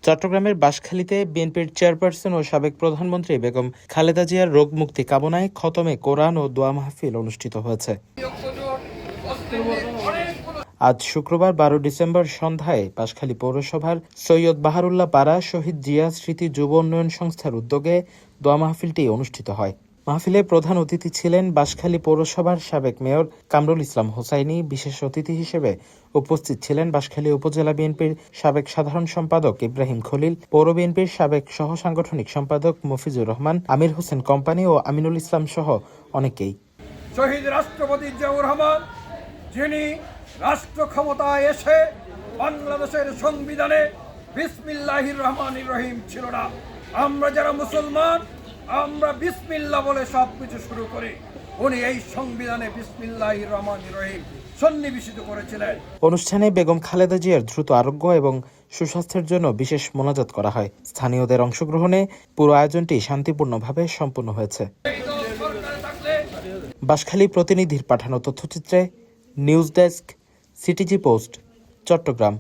চট্টগ্রামের বাঁশখালীতে বিএনপির চেয়ারপারসন ও সাবেক প্রধানমন্ত্রী বেগম খালেদা জিয়ার রোগ মুক্তি কামনায় খতমে কোরআন ও দোয়া মাহফিল অনুষ্ঠিত হয়েছে। আজ শুক্রবার 12 ডিসেম্বর সন্ধ্যায় বাঁশখালী পৌরসভার সৈয়দ বাহারুল্লাহ পাড়া শহীদ জিয়া স্মৃতি যুব উন্নয়ন সংস্থার উদ্যোগে দোয়া মাহফিলটি অনুষ্ঠিত হয়। মাহফিলে প্রধান অতিথি ছিলেন বাঁশখালী পৌরসভার সাবেক মেয়র কামরুল ইসলাম হোসাইনী। বিশেষ অতিথি হিসেবে উপস্থিত ছিলেন বাঁশখালী উপজেলা বিএনপির সাবেক সাধারণ সম্পাদক ইব্রাহিম খলিল, পৌর বিএনপির সাবেক সহ সাংগঠনিক সম্পাদক মফিজুর রহমান, আমির হোসেন কোম্পানি ও আমিনুল ইসলাম সহ অনেকেই। শহীদ রাষ্ট্রপতি জিয়াউর রহমান, যিনি রাষ্ট্র ক্ষমতায় এসে বাংলাদেশের সংবিধানে বিসমিল্লাহির রহমানির রহিম ছিল না। আমরা যারা মুসলমান, আমরা বিসমিল্লাহ বলে সবকিছু শুরু করি। উনি এই সংবিধানে বিসমিল্লাহির রহমানির রহিম সন্নিবেশিত করেছিলেন। অনুষ্ঠানে বেগম খালেদা জিয়ার দ্রুত আরোগ্য এবং সুস্বাস্থ্যের জন্য বিশেষ মোনাজাত করা হয়। স্থানীয়দের অংশগ্রহণে পুরো আয়োজনটি শান্তিপূর্ণভাবে সম্পন্ন হয়েছে। বাঁশখালী প্রতিনিধির পাঠানো তথ্যচিত্রে news desk, CTG post, Chittagong.